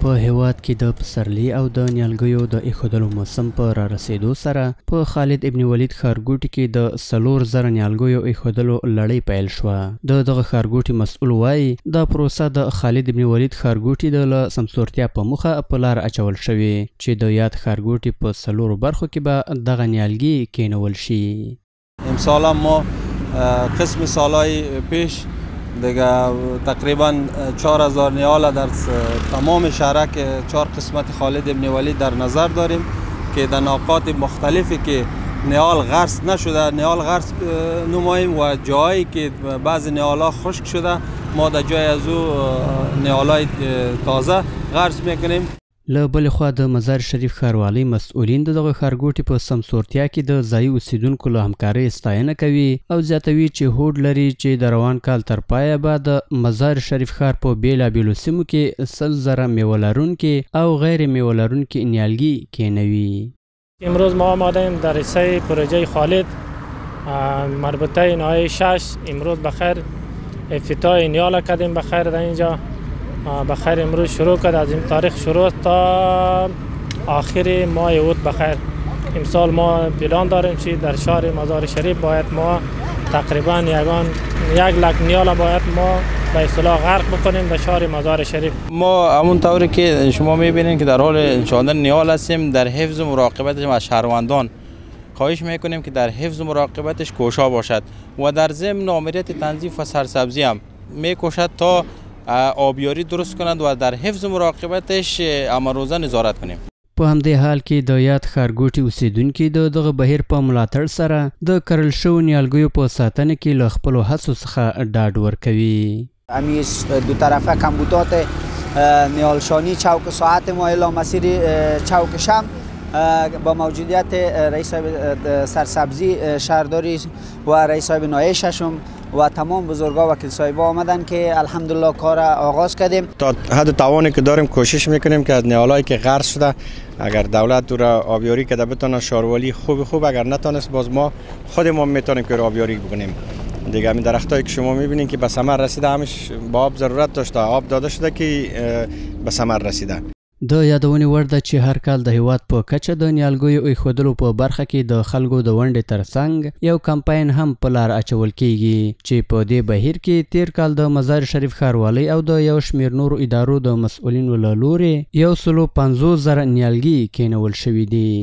په هیواد کې د پسرلي او د نیالګیو د ایښودلو موسم په را رسیدو سره په خالد ابن ولید ښارګوټي کې د 4000 نیالګیو ایښودلو لړۍ پیل شوه. دغه ښارګوټي مسؤل وایي دا پروسه د خالد ابن ولید ښارګوټي د سمسورتیا په موخه په لار اچول شوې چې د یاد ښارګوټي په 4 برخو کې به دغه نیالګي کینول شي. امسال ما قسم سالهای پیش دیگه تقریبا 4000 نیال در تمام شهرک 4 قسمت خالد ابن ولید در نظر داریم که در نقاط مختلفی که نیال غرس نشده نیال غرس نماییم و جایی که بعضی نیال‌ها خشک شده ما در جای از او نیال‌های تازه غرس میکنیم. له بلې خوا د مزار شریف ښاروالۍ مسؤلین دغه ښارګوټي په سمسورتیا کې د ځایي اوسیدونکو له همکارۍ ستاینه کوي او زیاتوي چې هوډ لري چې د روان کال تر پایه به د مزار شریف ښار په بیلابیلو سیمو کې 100,000 میوه لرونکي او غیر میوه لرونکي نیالګي کینوي. امروز ما آمدیم در حصه پروژه خالد مربوطه ناحیه 6 امروز بخیر افتتاح نیال کردیم بخیر در اینجا بخیر امروز شروع کرد از این تاریخ شروع تا آخر ماه اوت بخیر. امسال ما پلان داریم که در شهر مزار شریف باید ما تقریبا 1 لک نیال باید ما به اصطلاح غرق بکنیم در شهر مزار شریف. ما همون طوری که شما میبینید که در حال انشاندن نیال هستیم در حفظ و مراقبتش از شهروندان خواهش میکنیم که در حفظ و مراقبتش کوشا باشد و در ضمن آمریت تنظیف و سرسبزی هم میکوشد تا آبیاری درست کنند و در حفظ و مراقبتش امروزه نظارت کنیم. په همدې حال کې د یاد ښارګوټي اوسیدونکي د دغه بهیر په ملاتړ سره د کرل شوو نیالګیو په ساتنه کې له خپلو هڅو څخه ډاډ ورکوي. همین دو طرفه کمبودات نیالشانی چوک ساعت ما الی مسیر چوک شم با موجودیت رئیس سرسبزی شهرداری و رئیس صاحب ناحیه ششم و تمام بزرگا و وکیل صاحبا آمدن که الحمدلله کار آغاز کردیم. تا حد توانی که داریم کوشش میکنیم که از نیالایی که غرس شده اگر دولت را آبیاری کرده بتونه شاروالی خوب اگر نتونست باز ما خودمون میتونیم که آبیاری بکنیم. دیگه همین درختایی که شما میبینید که به ثمر رسیده همش با آب ضرورت داشته آب داده شده که به ثمر رسیده. د یادونې وړ ده چې هر کال د هیواد په کچه د نیالګیو ایښودلو په برخه کې د خلکو د ونډې ترڅنګ یو کمپاین هم په لار اچول کیږي چې په دې بهیر کې تیر کال د مزار شریف ښاروالۍ او د یو شمېر نورو ادارو د مسؤلینو له لورې 150,000 نیالګي کینول شوي دي.